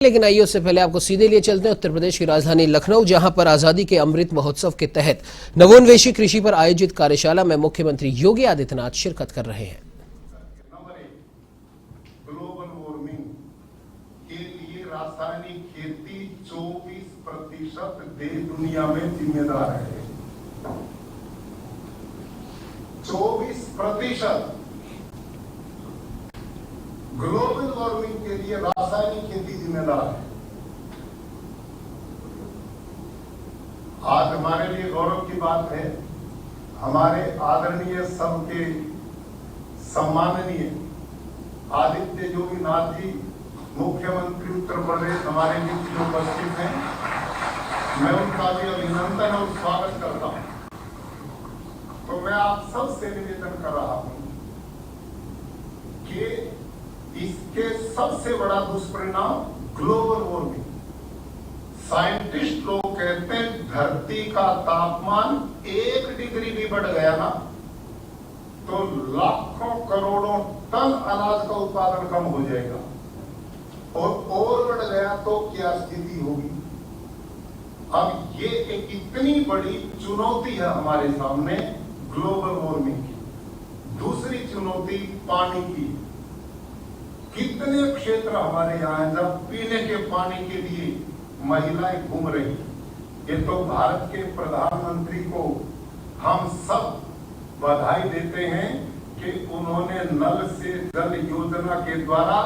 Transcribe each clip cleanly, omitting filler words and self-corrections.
लेकिन आइए उससे पहले आपको सीधे लिए चलते हैं उत्तर प्रदेश की राजधानी लखनऊ, जहां पर आजादी के अमृत महोत्सव के तहत नवोन्वेषी कृषि पर आयोजित कार्यशाला में मुख्यमंत्री योगी आदित्यनाथ शिरकत कर रहे हैं। ग्लोबल वार्मिंग के लिए रासायनिक खेती 24% देश दुनिया में जिम्मेदार है। 24% ग्लोबल वार्मिंग के लिए रासायनिक खेती जिम्मेदार है। आज हमारे लिए गौरव की बात है, हमारे आदरणीय सबके सम्माननीय आदित्य योगी नाथ जी मुख्यमंत्री उत्तर प्रदेश हमारे बीच जो उपस्थित हैं, मैं उनका भी अभिनंदन और स्वागत करता हूं। तो मैं आप सबसे निवेदन कर रहा हूं कि इसके सबसे बड़ा दुष्परिणाम ग्लोबल वार्मिंग। साइंटिस्ट लोग कहते हैं धरती का तापमान 1 डिग्री भी बढ़ गया ना तो लाखों करोड़ों टन अनाज का उत्पादन कम हो जाएगा, और बढ़ गया तो क्या स्थिति होगी। अब ये एक इतनी बड़ी चुनौती है हमारे सामने ग्लोबल वार्मिंग की। दूसरी चुनौती पानी की। कितने क्षेत्र हमारे यहाँ हैं जब पीने के पानी के लिए महिलाएं घूम रही। ये तो भारत के प्रधानमंत्री को हम सब बधाई देते हैं कि उन्होंने नल से जल योजना के द्वारा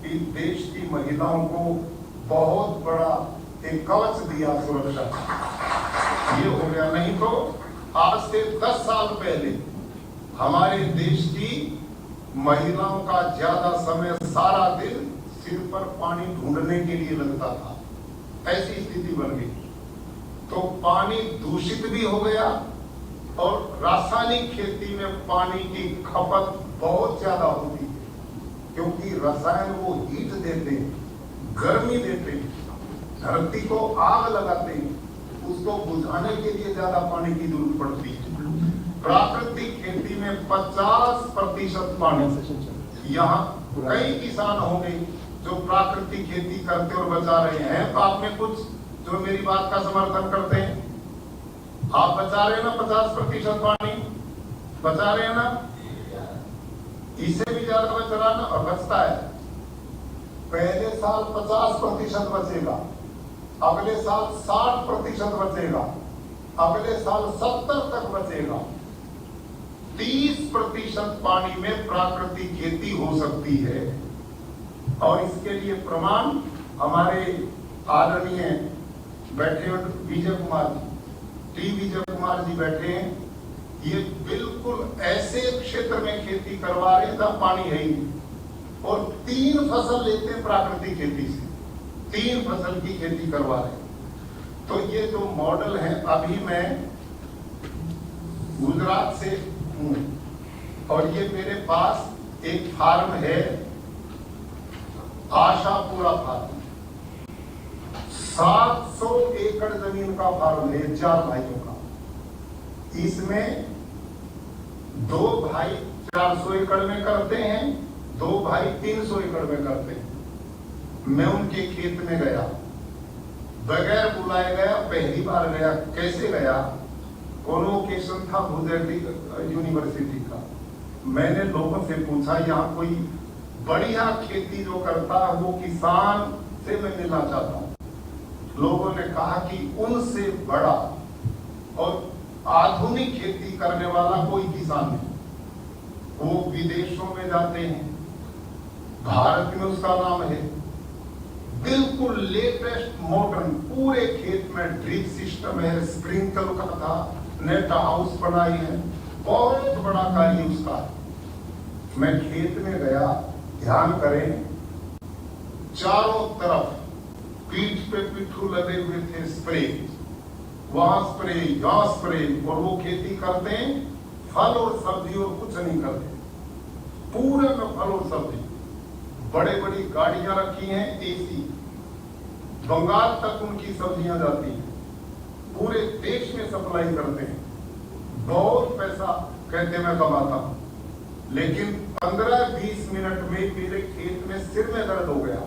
इस देश की महिलाओं को बहुत बड़ा एक कवच दिया सुरक्षा। ये हो गया, नहीं तो आज से 10 साल पहले हमारे देश की महिलाओं का ज्यादा समय सारा दिन सिर पर पानी ढूंढने के लिए लगता था। ऐसी स्थिति बन गई। तो पानी दूषित भी हो गया और रासायनिक खेती में पानी की खपत बहुत ज्यादा होती है, क्योंकि रसायन वो हीट देते, गर्मी देते, धरती को आग लगाते, उसको बुझाने के लिए ज्यादा पानी की जरूरत पड़ती है। प्राकृतिक खेती में 50% पानी। यहाँ कई किसान होंगे जो प्राकृतिक खेती करते और बचा रहे हैं, तो आप में कुछ जो मेरी बात का समर्थन करते हैं। आप बचा रहे हैं ना 50% पानी, बचा रहे हैं ना। इससे भी ज्यादा बच रहा ना, और बचता है। पहले साल 50% बचेगा, अगले साल 60% बचेगा, अगले साल 70 तक बचेगा। 30% पानी में प्राकृतिक खेती हो सकती है। और इसके लिए प्रमाण हमारे आदरणीय बैठे विजय कुमार जी बैठे हैं। ये बिल्कुल ऐसे क्षेत्र में खेती करवा रहे हैं जहां पानी है ही नहीं, और 3 फसल लेते हैं प्राकृतिक खेती से। 3 फसल की खेती करवा रहे हैं। तो ये जो मॉडल है, अभी मैं गुजरात से हूं और ये मेरे पास एक फार्म है, आशापुरा फार्म। 700 एकड़ जमीन का फार्म है 4 भाइयों का। इसमें 2 भाई 400 एकड़ में करते हैं, 2 भाई 300 एकड़ में करते हैं। मैं उनके खेत में गया, बगैर बुलाए गया, पहली बार गया। कैसे गया? कॉन्वोकेशन था भूदेव यूनिवर्सिटी का। मैंने लोगों से पूछा, यहाँ कोई बढ़िया खेती जो करता है वो किसान से मैं मिलना चाहता हूँ। लोगों ने कहा कि उनसे बड़ा और आधुनिक खेती करने वाला कोई किसान नहीं। वो विदेशों में जाते हैं, भारत में उसका नाम है। बिल्कुल लेटेस्ट मॉडर्न, पूरे खेत में ड्रिप सिस्टम है, स्प्रिंकल का था, नेट हाउस बनाई है, बहुत बड़ा कार्य उसका है। मैं खेत में गया, ध्यान करें, चारों तरफ पीठ पे पिट्ठू लगे हुए थे, स्प्रे, वहां स्प्रे, यहां स्प्रे, और वो खेती करते हैं फल और सब्जी और कुछ नहीं करते। पूरे में फल और सब्जी, बड़े बड़ी गाड़ियां रखी हैं, एसी, बंगाल तक उनकी सब्जियां जाती हैं, पूरे देश में सप्लाई करते हैं। बहुत पैसा कहते मैं कमाता हूं, लेकिन 15-20 मिनट में मेरे खेत में सिर में दर्द हो गया।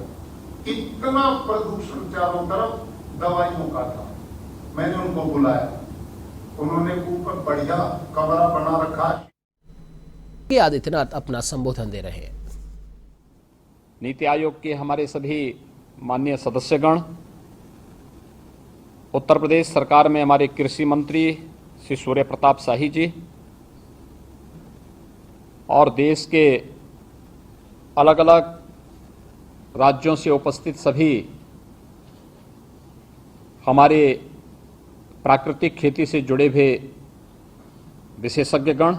इतना प्रदूषण चारों तरफ दवाइयों का था। मैंने उनको बुलाया, उन्होंने ऊपर बढ़िया कमरा बना रखा है। योगी आदित्यनाथ अपना संबोधन दे रहे हैं। नीति आयोग के हमारे सभी माननीय सदस्यगण, उत्तर प्रदेश सरकार में हमारे कृषि मंत्री श्री सूर्य प्रताप शाही जी और देश के अलग अलग राज्यों से उपस्थित सभी हमारे प्राकृतिक खेती से जुड़े हुए विशेषज्ञगण,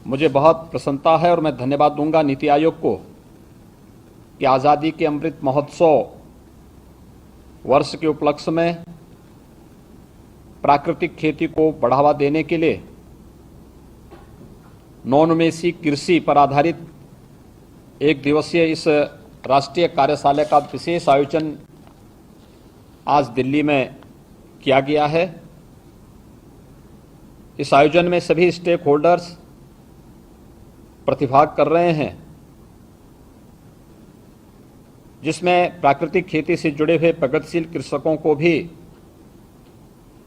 मुझे बहुत प्रसन्नता है और मैं धन्यवाद दूंगा नीति आयोग को कि आज़ादी के अमृत महोत्सव वर्ष के उपलक्ष्य में प्राकृतिक खेती को बढ़ावा देने के लिए नवोन्मेषी कृषि पर आधारित एक दिवसीय इस राष्ट्रीय कार्यशाला का विशेष आयोजन आज दिल्ली में किया गया है। इस आयोजन में सभी स्टेक होल्डर्स प्रतिभाग कर रहे हैं, जिसमें प्राकृतिक खेती से जुड़े हुए प्रगतिशील कृषकों को भी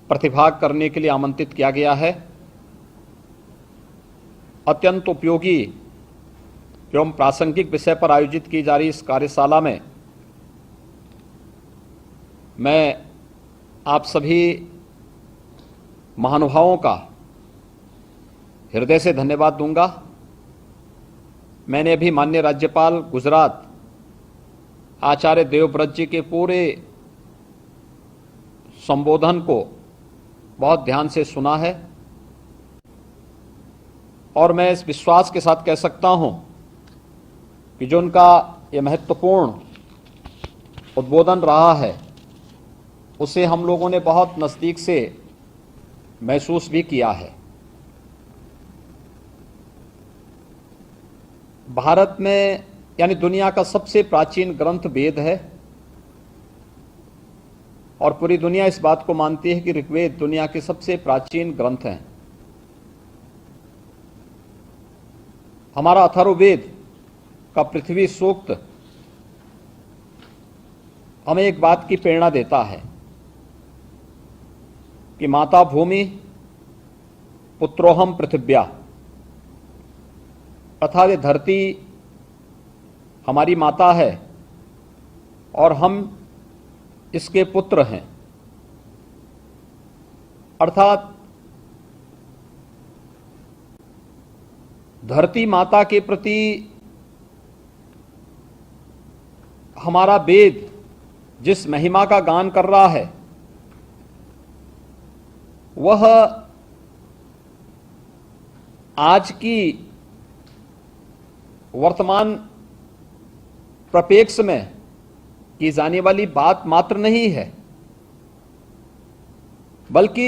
प्रतिभाग करने के लिए आमंत्रित किया गया है। अत्यंत उपयोगी एवं प्रासंगिक विषय पर आयोजित की जा रही इस कार्यशाला में मैं आप सभी महानुभावों का हृदय से धन्यवाद दूंगा। मैंने अभी माननीय राज्यपाल गुजरात आचार्य देवव्रत जी के पूरे संबोधन को बहुत ध्यान से सुना है और मैं इस विश्वास के साथ कह सकता हूं कि जो उनका ये महत्वपूर्ण उद्बोधन रहा है उसे हम लोगों ने बहुत नज़दीक से महसूस भी किया है। भारत में यानी दुनिया का सबसे प्राचीन ग्रंथ वेद है और पूरी दुनिया इस बात को मानती है कि ऋग्वेद दुनिया के सबसे प्राचीन ग्रंथ हैं। हमारा अथर्ववेद का पृथ्वी सूक्त हमें एक बात की प्रेरणा देता है कि माता भूमि पुत्रोहम पृथिव्या, अर्थात ये धरती हमारी माता है और हम इसके पुत्र हैं। अर्थात धरती माता के प्रति हमारा वेद जिस महिमा का गान कर रहा है वह आज की वर्तमान प्रपेक्ष में की जाने वाली बात मात्र नहीं है, बल्कि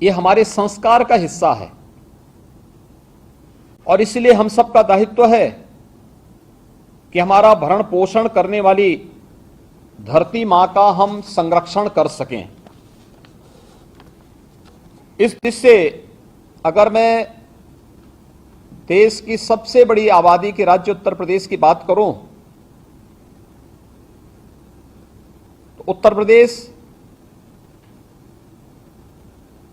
ये हमारे संस्कार का हिस्सा है और इसलिए हम सबका दायित्व है कि हमारा भरण पोषण करने वाली धरती मां का हम संरक्षण कर सकें। इस दृष्टि से अगर मैं देश की सबसे बड़ी आबादी के राज्य उत्तर प्रदेश की बात करूं तो उत्तर प्रदेश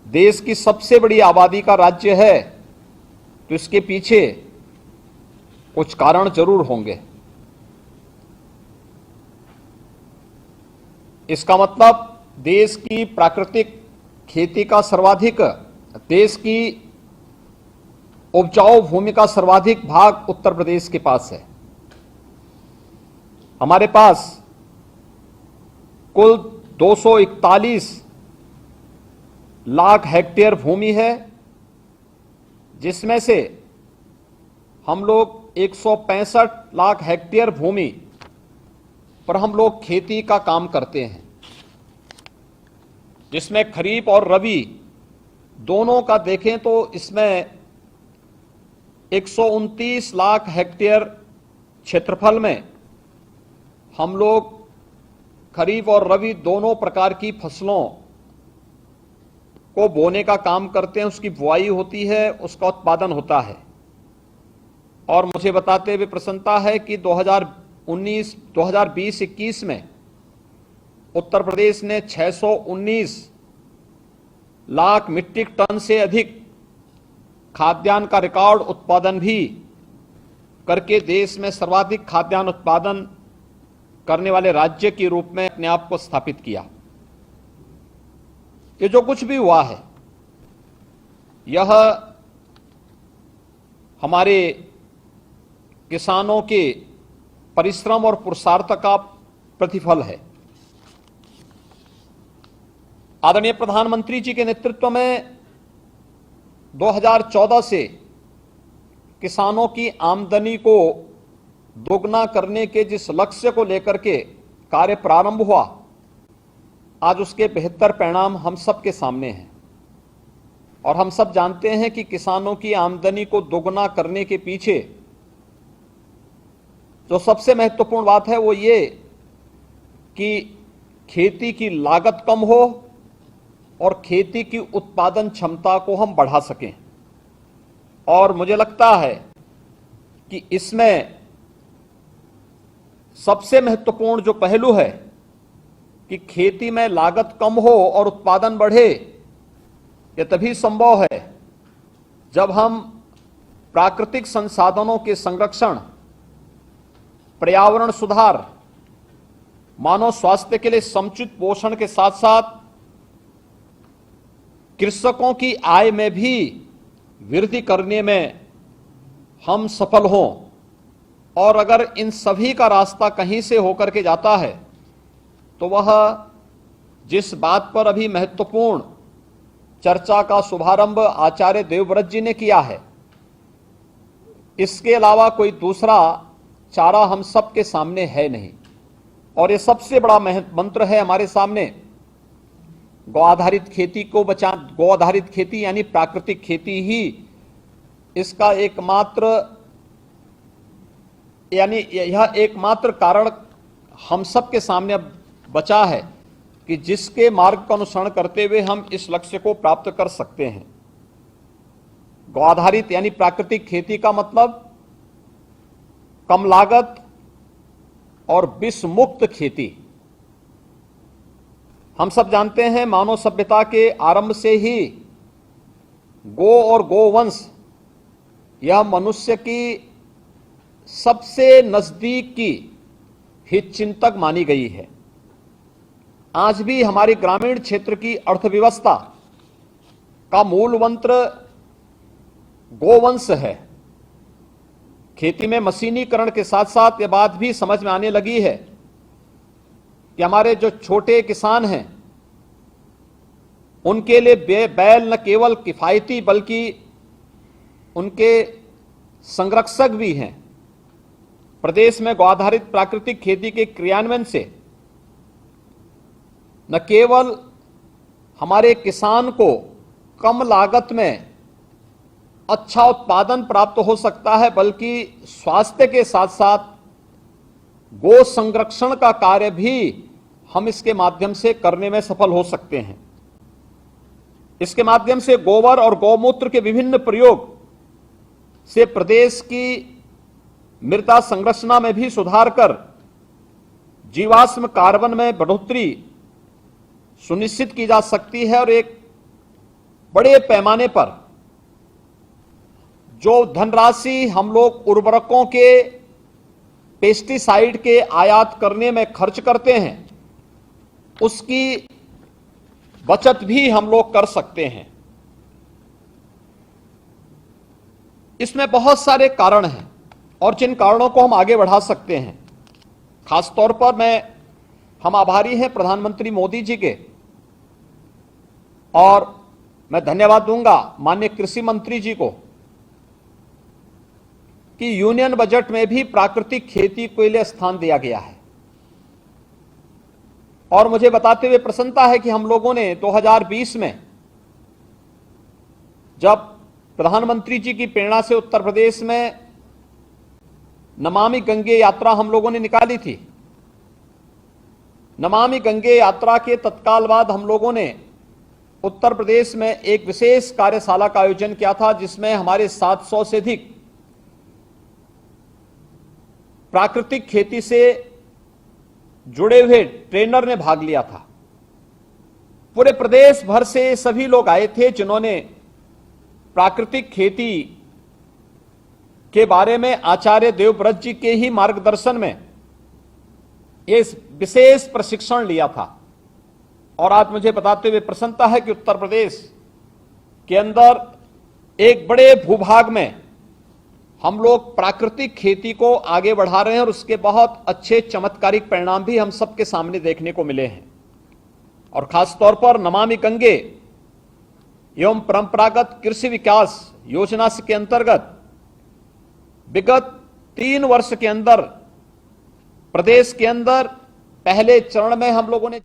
देश की सबसे बड़ी आबादी का राज्य है, तो इसके पीछे कुछ कारण जरूर होंगे। इसका मतलब देश की प्राकृतिक खेती का सर्वाधिक, देश की उपजाऊ भूमि का सर्वाधिक भाग उत्तर प्रदेश के पास है। हमारे पास कुल 241 लाख हेक्टेयर भूमि है, जिसमें से हम लोग 165 लाख हेक्टेयर भूमि पर हम लोग खेती का काम करते हैं, जिसमें खरीफ और रबी दोनों का देखें तो इसमें 129 लाख हेक्टेयर क्षेत्रफल में हम लोग खरीफ और रबी दोनों प्रकार की फसलों को बोने का काम करते हैं। उसकी बुआई होती है, उसका उत्पादन होता है। और मुझे बताते हुए प्रसन्नता है कि 2020-21 में उत्तर प्रदेश ने 619 लाख मीट्रिक टन से अधिक खाद्यान्न का रिकॉर्ड उत्पादन भी करके देश में सर्वाधिक खाद्यान्न उत्पादन करने वाले राज्य के रूप में अपने आप को स्थापित किया। ये जो कुछ भी हुआ है यह हमारे किसानों के परिश्रम और पुरुषार्थ का प्रतिफल है। आदरणीय प्रधानमंत्री जी के नेतृत्व में 2014 से किसानों की आमदनी को दोगुना करने के जिस लक्ष्य को लेकर के कार्य प्रारंभ हुआ, आज उसके बेहतर परिणाम हम सब के सामने हैं। और हम सब जानते हैं कि किसानों की आमदनी को दोगुना करने के पीछे जो सबसे महत्वपूर्ण बात है वो ये कि खेती की लागत कम हो और खेती की उत्पादन क्षमता को हम बढ़ा सकें। और मुझे लगता है कि इसमें सबसे महत्वपूर्ण जो पहलू है कि खेती में लागत कम हो और उत्पादन बढ़े, यह तभी संभव है जब हम प्राकृतिक संसाधनों के संरक्षण, पर्यावरण सुधार, मानव स्वास्थ्य के लिए समुचित पोषण के साथ साथ कृषकों की आय में भी वृद्धि करने में हम सफल हों। और अगर इन सभी का रास्ता कहीं से होकर के जाता है तो वह जिस बात पर अभी महत्वपूर्ण चर्चा का शुभारंभ आचार्य देवव्रत जी ने किया है, इसके अलावा कोई दूसरा चारा हम सब के सामने है नहीं। और ये सबसे बड़ा मंत्र है हमारे सामने, गौ आधारित खेती को बचा, गौ आधारित खेती यानी प्राकृतिक खेती ही इसका एकमात्र यानी यह एकमात्र कारण हम सब के सामने अब बचा है कि जिसके मार्ग का अनुसरण करते हुए हम इस लक्ष्य को प्राप्त कर सकते हैं। गौ आधारित यानी प्राकृतिक खेती का मतलब कम लागत और विष मुक्त खेती। हम सब जानते हैं मानव सभ्यता के आरंभ से ही गो और गोवंश यह मनुष्य की सबसे नजदीक की हितचिंतक मानी गई है। आज भी हमारी ग्रामीण क्षेत्र की अर्थव्यवस्था का मूल मंत्र गोवंश है। खेती में मशीनीकरण के साथ साथ यह बात भी समझ में आने लगी है कि हमारे जो छोटे किसान हैं उनके लिए बैल न केवल किफायती बल्कि उनके संरक्षक भी हैं। प्रदेश में गौ आधारित प्राकृतिक खेती के क्रियान्वयन से न केवल हमारे किसान को कम लागत में अच्छा उत्पादन प्राप्त हो सकता है बल्कि स्वास्थ्य के साथ साथ गो संरक्षण का कार्य भी हम इसके माध्यम से करने में सफल हो सकते हैं। इसके माध्यम से गोबर और गौमूत्र के विभिन्न प्रयोग से प्रदेश की मृदा संरचना में भी सुधार कर जीवाश्म कार्बन में बढ़ोतरी सुनिश्चित की जा सकती है और एक बड़े पैमाने पर जो धनराशि हम लोग उर्वरकों के, पेस्टिसाइड के आयात करने में खर्च करते हैं उसकी बचत भी हम लोग कर सकते हैं। इसमें बहुत सारे कारण हैं और जिन कारणों को हम आगे बढ़ा सकते हैं, खासतौर पर हम आभारी हैं प्रधानमंत्री मोदी जी के, और मैं धन्यवाद दूंगा माननीय कृषि मंत्री जी को कि यूनियन बजट में भी प्राकृतिक खेती के लिए स्थान दिया गया है। और मुझे बताते हुए प्रसन्नता है कि हम लोगों ने 2020 में जब प्रधानमंत्री जी की प्रेरणा से उत्तर प्रदेश में नमामि गंगे यात्रा हम लोगों ने निकाली थी। नमामि गंगे यात्रा के तत्काल बाद हम लोगों ने उत्तर प्रदेश में एक विशेष कार्यशाला का आयोजन किया था जिसमें हमारे 700 से अधिक प्राकृतिक खेती से जुड़े हुए ट्रेनर ने भाग लिया था। पूरे प्रदेश भर से सभी लोग आए थे जिन्होंने प्राकृतिक खेती के बारे में आचार्य देवव्रत जी के ही मार्गदर्शन में ये विशेष प्रशिक्षण लिया था। और आज मुझे बताते हुए प्रसन्नता है कि उत्तर प्रदेश के अंदर एक बड़े भूभाग में हम लोग प्राकृतिक खेती को आगे बढ़ा रहे हैं और उसके बहुत अच्छे चमत्कारिक परिणाम भी हम सबके सामने देखने को मिले हैं। और खासतौर पर नमामि गंगे एवं परंपरागत कृषि विकास योजना के अंतर्गत विगत 3 वर्ष के अंदर प्रदेश के अंदर पहले चरण में हम लोगों ने